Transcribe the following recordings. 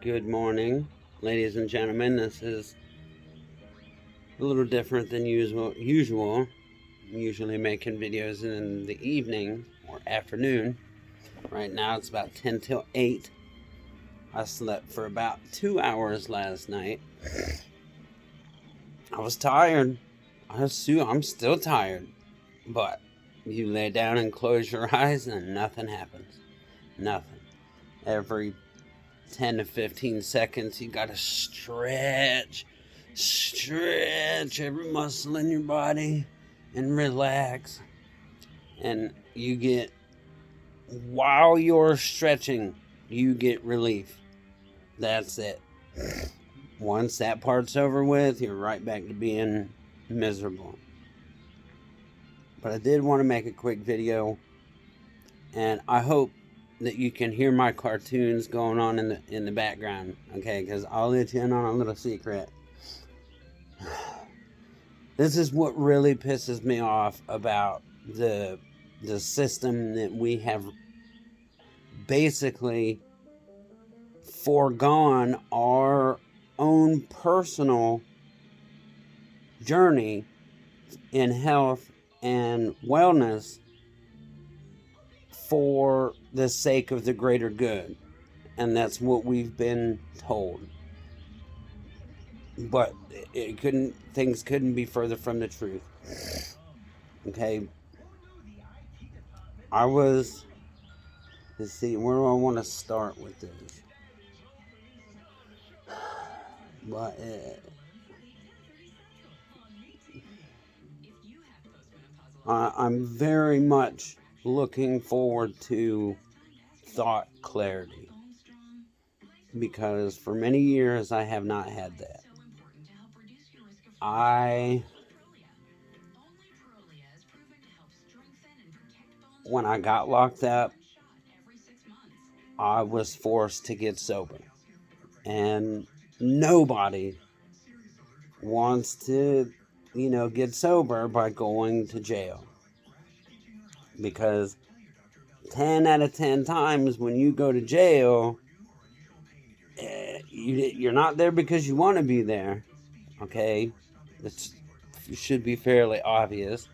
Good morning, ladies and gentlemen. This is a little different than usual. I'm usually making videos in the evening or afternoon. Right now it's about 10 till 8. I slept for about 2 hours last night. I was tired. I'm still tired. But you lay down and close your eyes and nothing happens. Nothing. Every 10 to 15 seconds, you gotta stretch every muscle in your body and relax. And while you're stretching, you get relief. That's it. Once that part's over with, you're right back to being miserable. But I did want to make a quick video, and I hope that you can hear my cartoons going on in the background, okay? Because I'll let you in on a little secret. This is what really pisses me off about the system that we have basically foregone our own personal journey in health and wellness for the sake of the greater good. And that's what we've been told. But things couldn't be further from the truth. Okay. Let's see, where do I want to start with this? But I'm very much looking forward to thought clarity, because for many years I have not had that. When I got locked up, I was forced to get sober, and nobody wants to get sober by going to jail, because 10 out of 10 times when you go to jail, you're not there because you want to be there. Okay, it should be fairly obvious.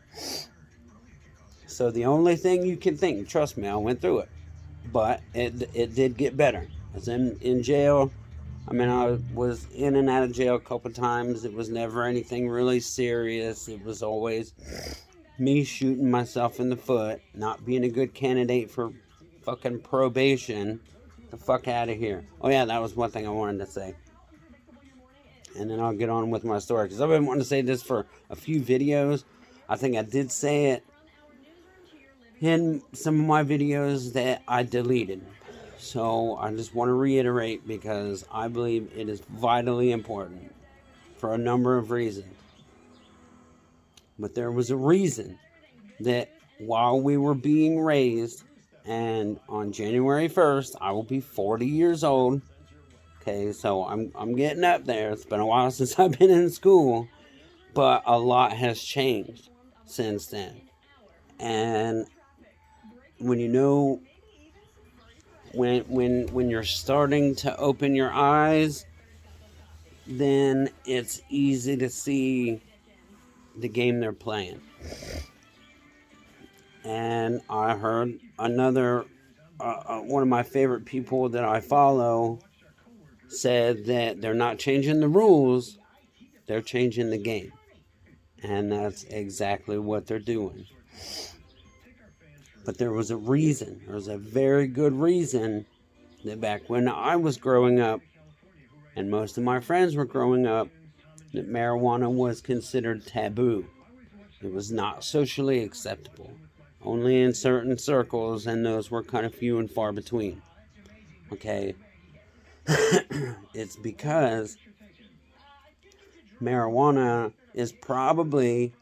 So the only thing you can think, trust me, I went through it, but it did get better. I was in jail. I mean, I was in and out of jail a couple times. It was never anything really serious. It was always me shooting myself in the foot, not being a good candidate for fucking probation. The fuck out of here. Oh yeah, that was one thing I wanted to say. And then I'll get on with my story, because I've been wanting to say this for a few videos. I think I did say it in some of my videos that I deleted. So I just want to reiterate, because I believe it is vitally important for a number of reasons. But there was a reason that while we were being raised, and on January 1st, I will be 40 years old. Okay, so I'm getting up there. It's been a while since I've been in school, but a lot has changed since then. And when when you're starting to open your eyes, then it's easy to see the game they're playing. And I heard another one of my favorite people that I follow said that they're not changing the rules, they're changing the game. And that's exactly what they're doing. But there was a reason. There was a very good reason that back when I was growing up, and most of my friends were growing up, that marijuana was considered taboo. It was not socially acceptable. Only in certain circles, and those were kind of few and far between. Okay? It's because marijuana is probably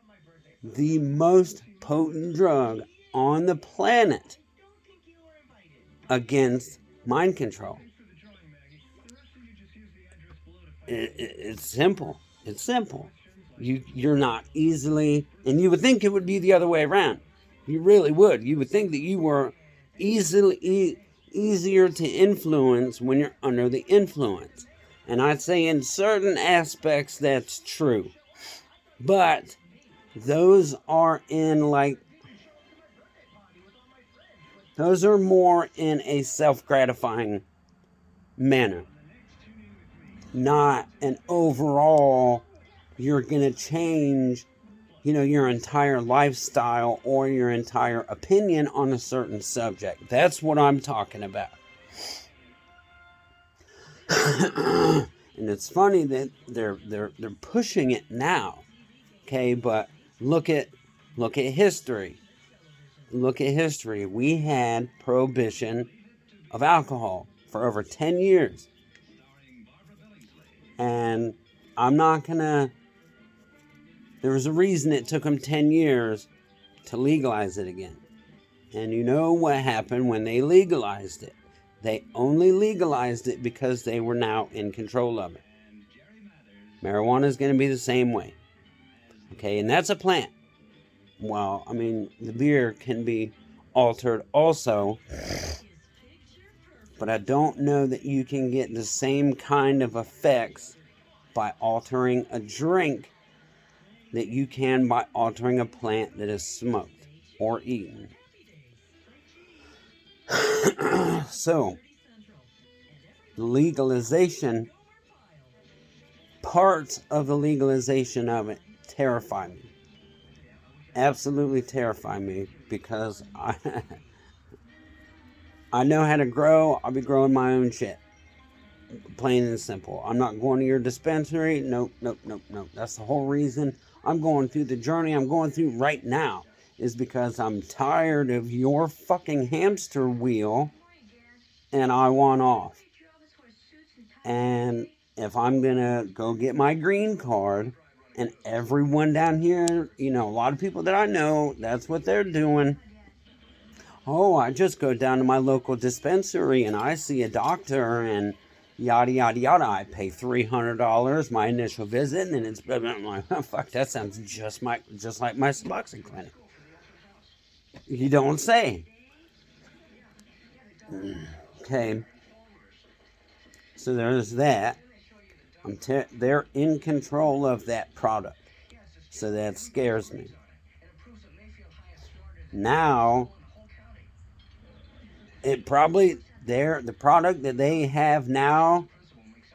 the most potent drug on the planet against mind control. It's simple. It's simple. You're not easily, and you would think it would be the other way around. You really would. You would think that you were easily easier to influence when you're under the influence. And I'd say in certain aspects that's true. But those are more in a self-gratifying manner. Not an overall, you're going to change, your entire lifestyle or your entire opinion on a certain subject. That's what I'm talking about. And it's funny that they're pushing it now. Okay, but look at history. Look at history. We had prohibition of alcohol for over 10 years. And I'm not gonna... There was a reason it took them 10 years to legalize it again. And you know what happened when they legalized it? They only legalized it because they were now in control of it. Marijuana is going to be the same way. Okay, and that's a plant. Well, I mean, the beer can be altered also. But I don't know that you can get the same kind of effects by altering a drink that you can by altering a plant that is smoked or eaten. So, the legalization, parts of the legalization of it terrify me. Absolutely terrify me because I know how to grow. I'll be growing my own shit. Plain and simple. I'm not going to your dispensary. Nope. That's the whole reason I'm going through the journey I'm going through right now, is because I'm tired of your fucking hamster wheel and I want off. And if I'm going to go get my green card, and everyone down here, a lot of people that I know, that's what they're doing. Oh, I just go down to my local dispensary and I see a doctor and yada, yada, yada. I pay $300 my initial visit, and then it's... I'm like, oh, fuck, that sounds just like my Suboxone clinic. You don't say. Okay. So there's that. They're in control of that product. So that scares me. Now, it probably... the product that they have now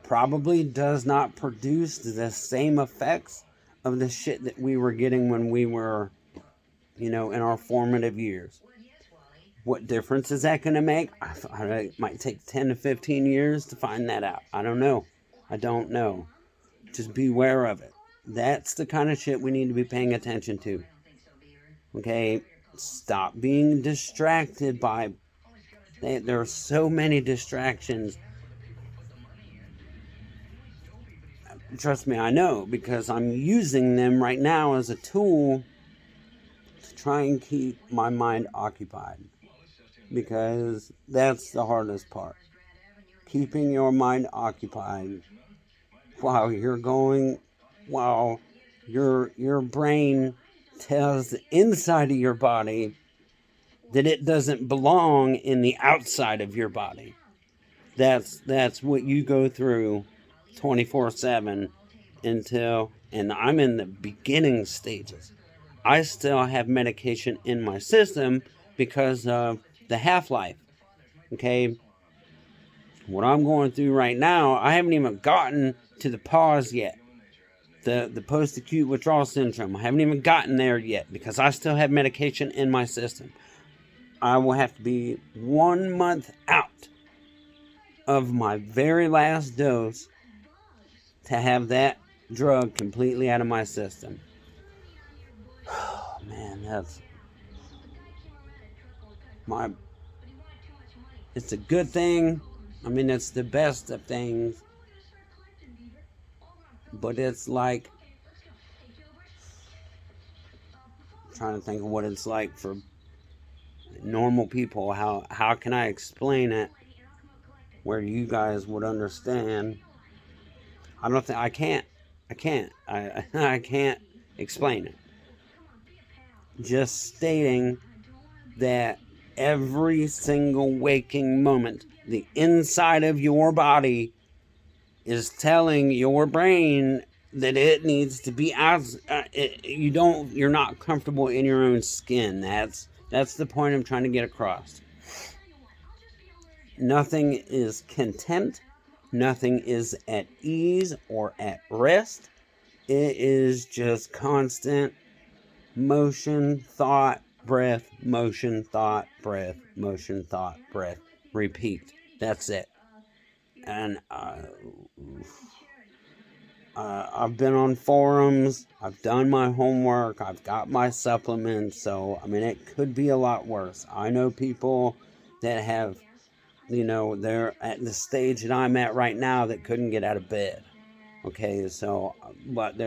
probably does not produce the same effects of the shit that we were getting when we were, in our formative years. What difference is that going to make? It might take 10 to 15 years to find that out. I don't know. Just beware of it. That's the kind of shit we need to be paying attention to. Okay? Stop being distracted by... There are so many distractions. Trust me, I know, because I'm using them right now as a tool to try and keep my mind occupied. Because that's the hardest part. Keeping your mind occupied while your brain tells the inside of your body that it doesn't belong in the outside of your body. That's what you go through 24/7 until... And I'm in the beginning stages. I still have medication in my system because of the half-life. Okay? What I'm going through right now, I haven't even gotten to the pause yet. The post-acute withdrawal syndrome. I haven't even gotten there yet because I still have medication in my system. I will have to be 1 month out of my very last dose to have that drug completely out of my system. Oh, man, it's a good thing. I mean, it's the best of things. But it's like... I'm trying to think of what it's like for normal people. How can I explain it where you guys would understand? I can't explain it. Just stating that every single waking moment. The inside of your body is telling your brain that it needs to be out. You're not comfortable in your own skin. That's the point I'm trying to get across. Nothing is content. Nothing is at ease or at rest. It is just constant motion, thought, breath, motion, thought, breath, motion, thought, breath. Repeat. That's it. And I've been on forums. I've done my homework. I've got my supplements. So, I mean, it could be a lot worse. I know people that have, they're at the stage that I'm at right now that couldn't get out of bed. Okay, so, but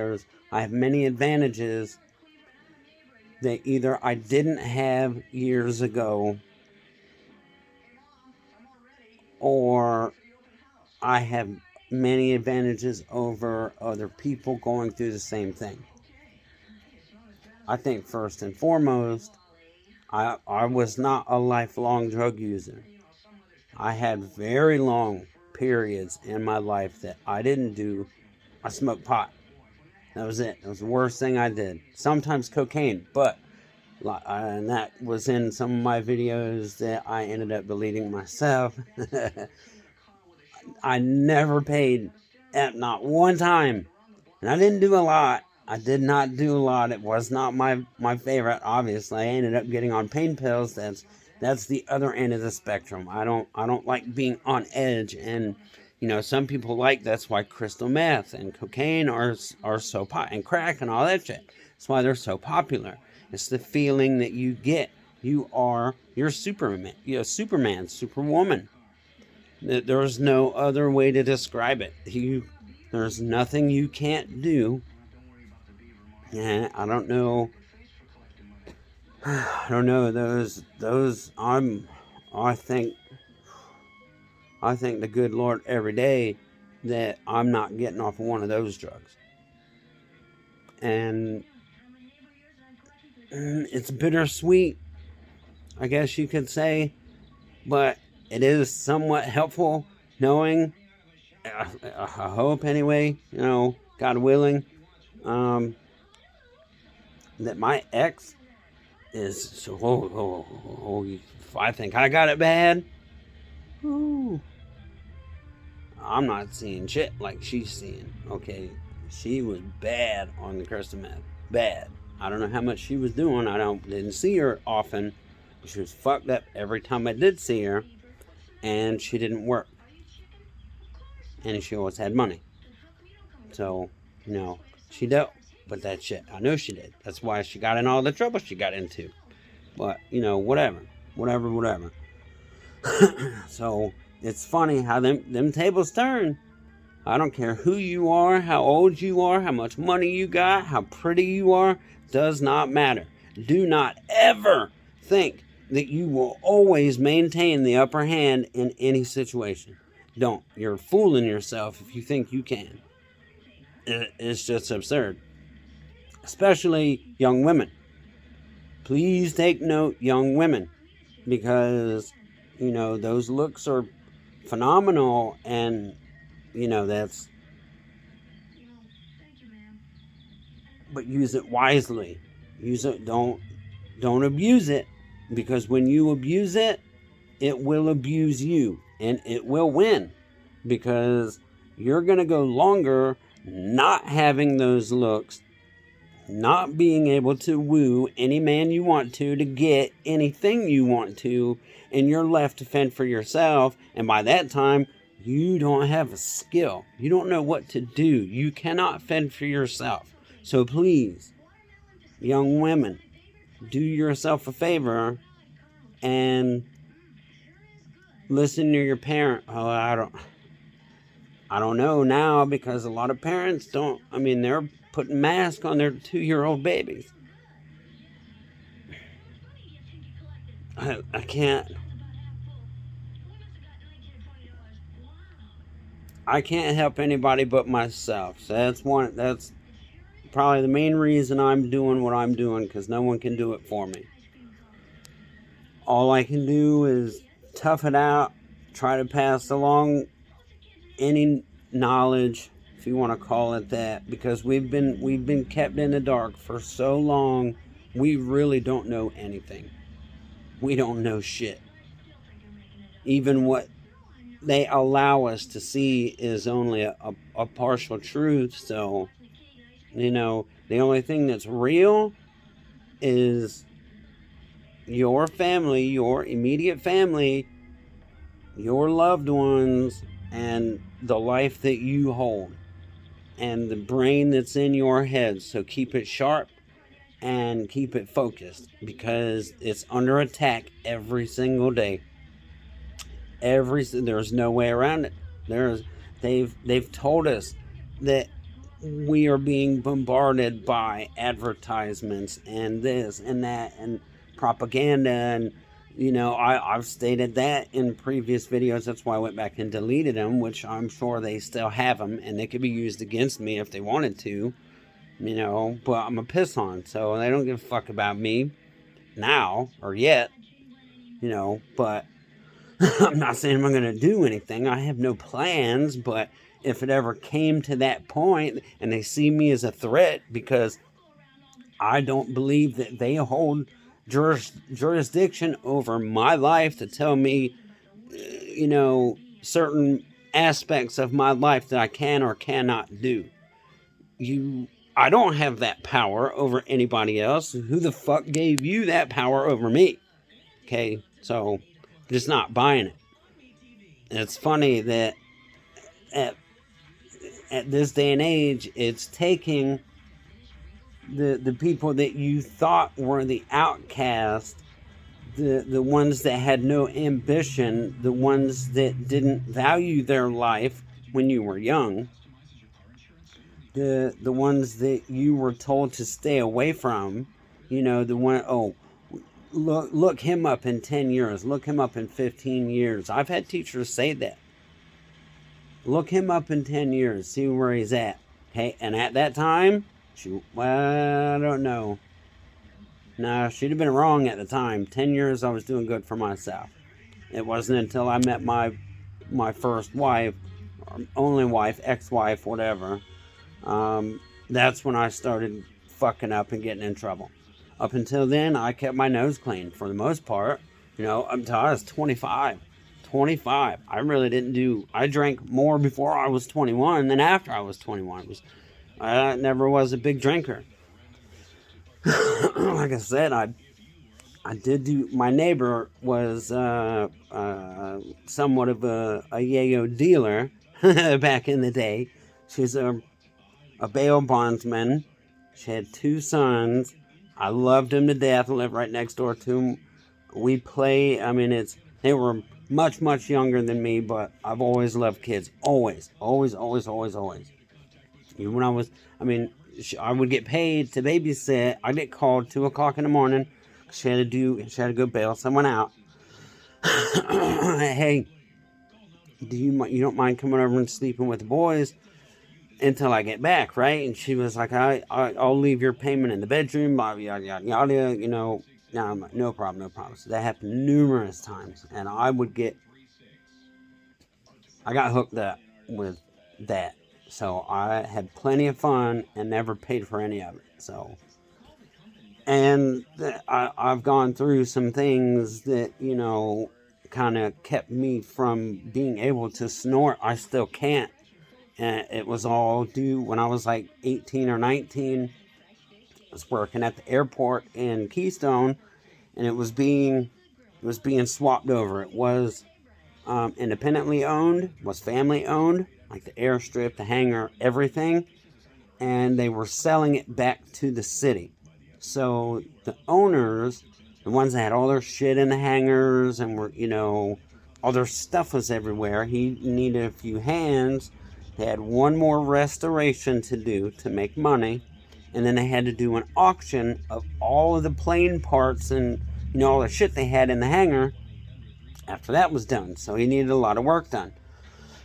I have many advantages that either I didn't have years ago, or I have many advantages over other people going through the same thing. I think first and foremost, I was not a lifelong drug user. I had very long periods in my life that I didn't do. I smoked pot. That was it. It was the worst thing I did. Sometimes cocaine, but and that was in some of my videos that I ended up deleting myself. I never paid at not one time. And I didn't do a lot. I did not do a lot. It was not my favorite, obviously. I ended up getting on pain pills. That's the other end of the spectrum. I don't like being on edge, and some people like. That's why crystal meth and cocaine are so and crack and all that shit. That's why they're so popular. It's the feeling that you get. You're Superman. You're Superman, Superwoman. There's no other way to describe it. There's nothing you can't do. And I don't know. Those. I think the good Lord every day that I'm not getting off of one of those drugs. And it's bittersweet, I guess you could say, but it is somewhat helpful knowing, I hope anyway, God willing, that my ex is, I think I got it bad. Ooh. I'm not seeing shit like she's seeing. Okay, she was bad on the crystal meth. Bad. I don't know how much she was doing. Didn't see her often. She was fucked up every time I did see her, and she didn't work. And she always had money. So, she dealt with that shit. I know she did. That's why she got in all the trouble she got into. But, whatever. So, it's funny how them tables turn. I don't care who you are, how old you are, how much money you got, how pretty you are. Does not matter. Do not ever think that you will always maintain the upper hand in any situation. Don't. You're fooling yourself if you think you can. It's just absurd. Especially young women. Please take note, young women. Because, those looks are phenomenal, and, that's... But use it wisely. Use it. Don't abuse it, because when you abuse it, it will abuse you, and it will win, because you're going to go longer not having those looks, not being able to woo any man you want to get anything you want to, and you're left to fend for yourself, and by that time, you don't have a skill. You don't know what to do. You cannot fend for yourself. So please, young women, do yourself a favor and listen to your parent. Oh, I don't know now, because a lot of parents don't. I mean, they're putting masks on their 2-year-old babies. I can't help anybody but myself. So that's probably the main reason I'm doing what I'm doing, because no one can do it for me. All I can do is tough it out, try to pass along any knowledge, if you want to call it that, because we've been kept in the dark for so long. We really don't know anything. We don't know shit. Even what they allow us to see is only a partial truth. So, the only thing that's real is your family, your immediate family, your loved ones, and the life that you hold, and the brain that's in your head. So keep it sharp and keep it focused, because it's under attack every single day. There's no way around it. They've told us that we are being bombarded by advertisements and this and that and propaganda, and I've stated that in previous videos. That's why I went back and deleted them, which I'm sure they still have them and they could be used against me if they wanted to, but I'm a piss on, so they don't give a fuck about me now or yet, but I'm not saying I'm going to do anything. I have no plans, but if it ever came to that point and they see me as a threat, because I don't believe that they hold jurisdiction over my life to tell me, certain aspects of my life that I can or cannot do. I don't have that power over anybody else. Who the fuck gave you that power over me? Okay, so just not buying it. It's funny that at this day and age, it's taking the people that you thought were the outcast, the ones that had no ambition, the ones that didn't value their life when you were young, the ones that you were told to stay away from, the one, oh, look him up in 10 years, look him up in 15 years. I've had teachers say that. Look him up in 10 years, see where he's at. Okay, and at that time, I don't know. No, she'd have been wrong at the time. 10 years I was doing good for myself. It wasn't until I met my first wife, or only wife, ex-wife, whatever. That's when I started fucking up and getting in trouble. Up until then, I kept my nose clean for the most part. Until I was 25. I really didn't I drank more before I was 21 than after I was 21. I never was a big drinker. Like I said, I did do. My neighbor was somewhat of a yayo dealer back in the day. She's a bail bondsman. She had 2 sons. I loved them to death. I lived right next door to them. We play. They were much, much younger than me, but I've always loved kids. Always. Even when I would get paid to babysit. I'd get called 2 o'clock in the morning. She had to go bail someone out. Hey, you don't mind coming over and sleeping with the boys until I get back, right? And she was like, I'll leave your payment in the bedroom, blah, yada, yada, yada, No, I'm like, no problem. So that happened numerous times, and I got hooked up with that. So I had plenty of fun and never paid for any of it. So, and I've gone through some things that, kind of kept me from being able to snort. I still can't. And it was all due when I was like 18 or 19. I was working at the airport in Keystone, and it was being swapped over. It was independently owned, was family owned, like the airstrip, the hangar, everything, and they were selling it back to the city. So the owners, the ones that had all their shit in the hangars and were, all their stuff was everywhere. He needed a few hands. They had one more restoration to do to make money, and then they had to do an auction of all of the plane parts and, all the shit they had in the hangar after that was done. So he needed a lot of work done.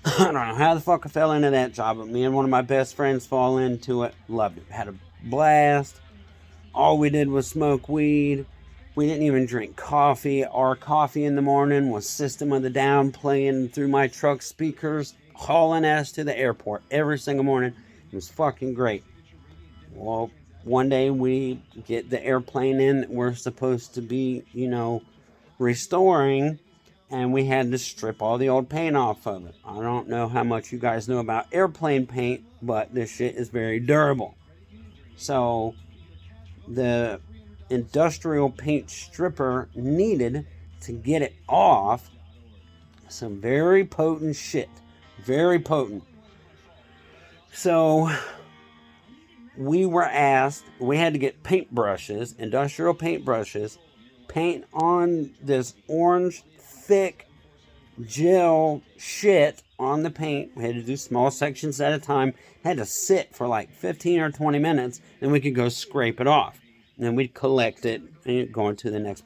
I don't know how the fuck I fell into that job, but me and one of my best friends fall into it. Loved it. Had a blast. All we did was smoke weed. We didn't even drink coffee. Our coffee in the morning was System of the Down playing through my truck speakers, hauling ass to the airport every single morning. It was fucking great. Well, one day we get the airplane in that we're supposed to be, restoring, and we had to strip all the old paint off of it. I don't know how much you guys know about airplane paint, but this shit is very durable. So the industrial paint stripper needed to get it off some very potent shit. Very potent. So we were asked, we had to get paintbrushes, industrial paintbrushes, paint on this orange, thick gel shit on the paint. We had to do small sections at a time. Had to sit for like 15 or 20 minutes, then we could go scrape it off. And then we'd collect it and go on to the next.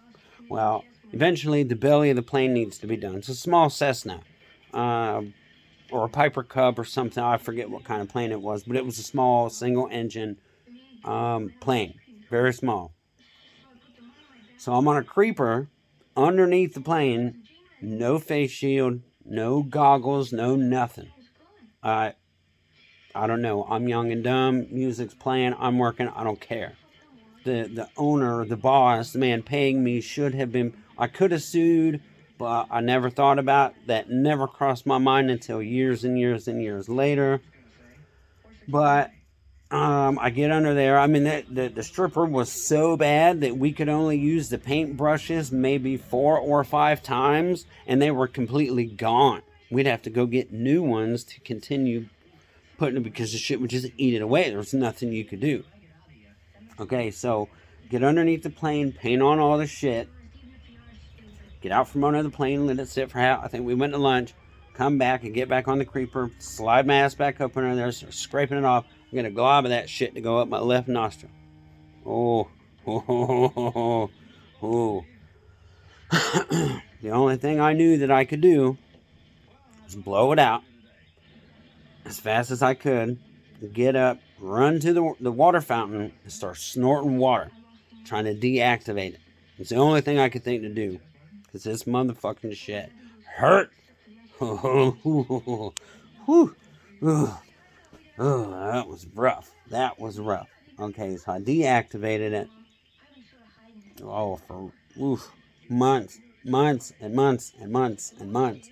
Well, eventually the belly of the plane needs to be done. It's a small Cessna. Or a Piper Cub or something. I forget what kind of plane it was, but it was a small single engine plane. Very small. So I'm on a creeper underneath the plane. No face shield, no goggles, no nothing. I don't know. I'm young and dumb. Music's playing. I'm working. I don't care. The owner, the boss, the man paying me should have been. I could have sued, but I never thought about that. Never crossed my mind until years and years and years later. But I get under there. I mean, the stripper was so bad that we could only use the paint brushes maybe 4 or 5 times, and they were completely gone. We'd have to go get new ones to continue putting it because the shit would just eat it away. There was nothing you could do. Okay, so get underneath the plane, paint on all the shit, get out from under the plane, let it sit for I think we went to lunch, come back and get back on the creeper, slide my ass back up under there, start scraping it off. I'm going to glob of that shit to go up my left nostril. Oh. The only thing I knew that I could do was blow it out as fast as I could, get up, run to the water fountain, and start snorting water, trying to deactivate it. It's the only thing I could think to do, because this motherfucking shit hurt. Oh, that was rough. That was rough. Okay, so I deactivated it. Oh, for months and months and months and months.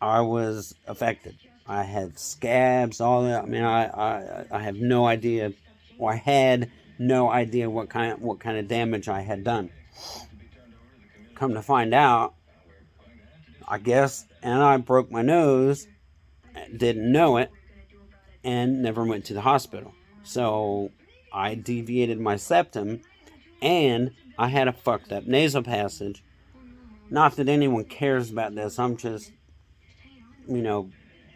I was affected. I had scabs, all that. I mean, I have no idea, or I had no idea what kind of damage I had done. Come to find out, I guess, and I broke my nose, didn't know it, and never went to the hospital. So I deviated my septum, and I had a fucked up nasal passage. Not that anyone cares about this. I'm just,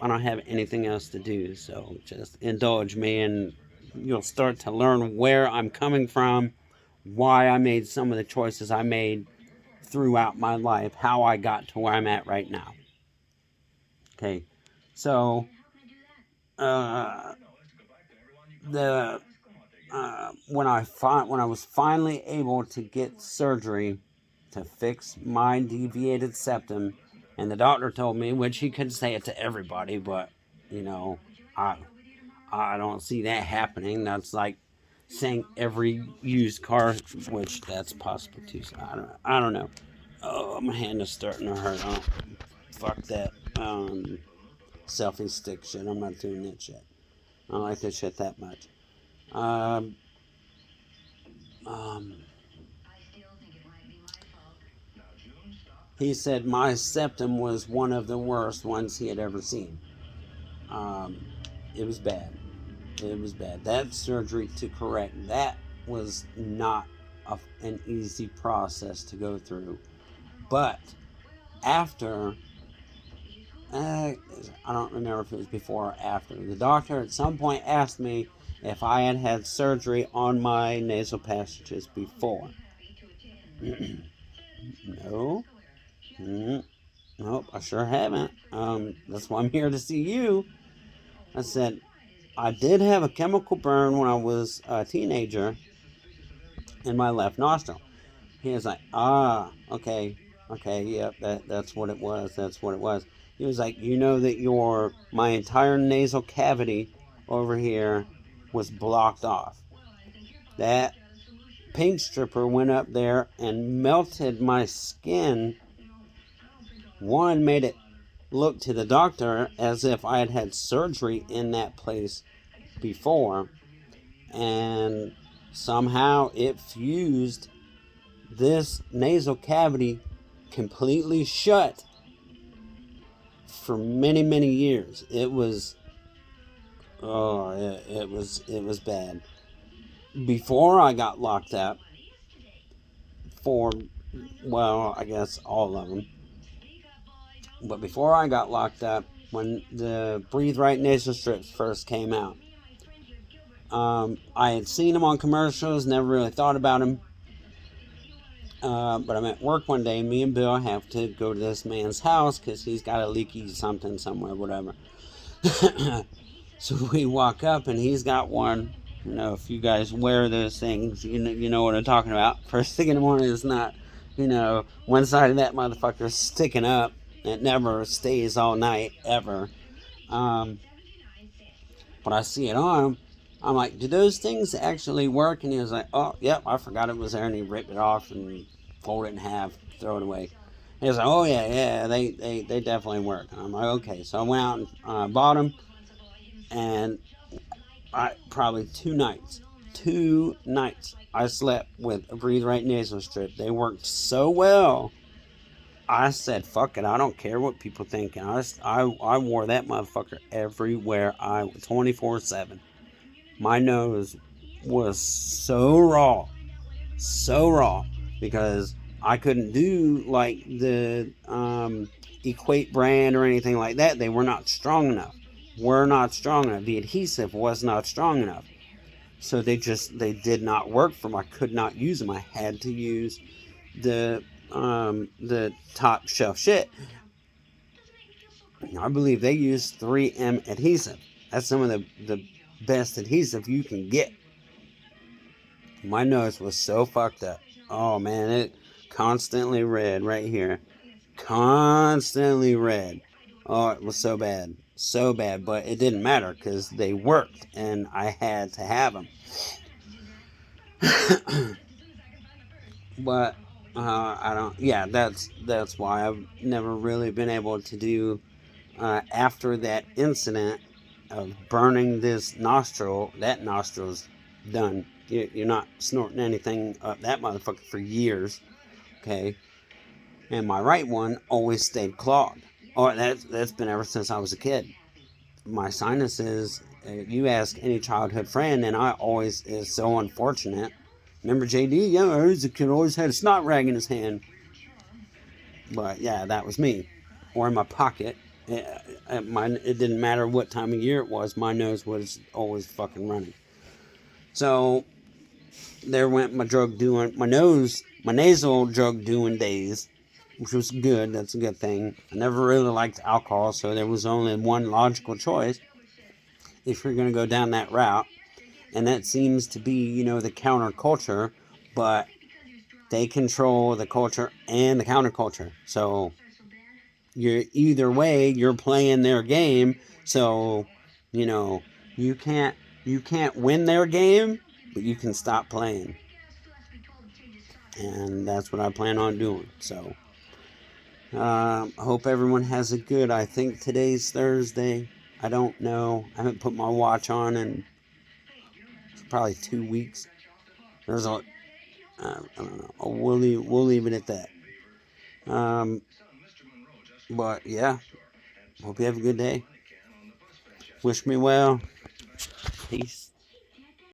I don't have anything else to do. So just indulge me, and you'll start to learn where I'm coming from, why I made some of the choices I made throughout my life, how I got to where I'm at right now. Okay, so when I was finally able to get surgery to fix my deviated septum, and the doctor told me, which he could say it to everybody, but I don't see that happening. That's like saying every used car, which that's possible too. So I don't know. Oh, my hand is starting to hurt. Oh, fuck that selfie stick shit. I'm not doing that shit. I don't like that shit that much. He said my septum was one of the worst ones he had ever seen. It was bad. It was bad. That surgery to correct that was not an easy process to go through. But after, I don't remember if it was before or after, the doctor at some point asked me if I had had surgery on my nasal passages before. No. Nope, I sure haven't. That's why I'm here to see you. I said, I did have a chemical burn when I was a teenager in my left nostril. He was like, okay, yep, that's what it was. That's what it was. He was like, you know that my entire nasal cavity over here was blocked off. That paint stripper went up there and melted my skin. One, made it look to the doctor as if I had had surgery in that place before, and somehow it fused this nasal cavity completely shut for many, many years. It was, it was bad. Before I got locked up for, well, I guess all of them, but before I got locked up, when the Breathe Right nasal strips first came out, I had seen them on commercials, never really thought about them. But I'm at work one day. Me and Bill have to go to this man's house because he's got a leaky something somewhere, whatever. So we walk up and he's got one. You know, if you guys wear those things, you know what I'm talking about. First thing in the morning is not, one side of that motherfucker sticking up. It never stays all night, ever. But I see it on him. I'm like, do those things actually work? And he was like, oh, yep, I forgot it was there. And he ripped it off and folded it in half, throw it away. He was like, oh, yeah, they definitely work. And I'm like, okay. So I went out and bought them. And probably 2 nights, I slept with a Breathe Right nasal strip. They worked so well. I said, fuck it, I don't care what people think. And I wore that motherfucker everywhere 24/7. My nose was so raw, because I couldn't do like the Equate brand or anything like that. They were not strong enough. The adhesive was not strong enough. So they did not work for me. I could not use them. I had to use the top shelf shit. I believe they use 3M adhesive. That's some of the best adhesive you can get. My nose was so fucked up. Oh man, it constantly red right here. Constantly red. Oh, it was so bad. So bad, but it didn't matter because they worked and I had to have them. But I don't. Yeah, that's why I've never really been able to do. After that incident of burning this nostril, that nostril's done. You're not snorting anything up that motherfucker for years. Okay, and my right one always stayed clogged. Oh, that's been ever since I was a kid. My sinuses. You ask any childhood friend, and I always is so unfortunate. Remember JD? Yeah, I was a kid, always had a snot rag in his hand. But yeah, that was me. Or in my pocket. It didn't matter what time of year it was. My nose was always fucking running. So there went my nasal drug doing days, which was good. That's a good thing. I never really liked alcohol, so there was only one logical choice if you're going to go down that route. And that seems to be, the counterculture, but they control the culture and the counterculture. So either way, you're playing their game. So, you can't win their game, but you can stop playing. And that's what I plan on doing. So, I hope everyone has a good. I think today's Thursday. I don't know. I haven't put my watch on in probably 2 weeks. There's a I don't know. We'll leave it at that. But yeah, hope you have a good day. Wish me well. Peace.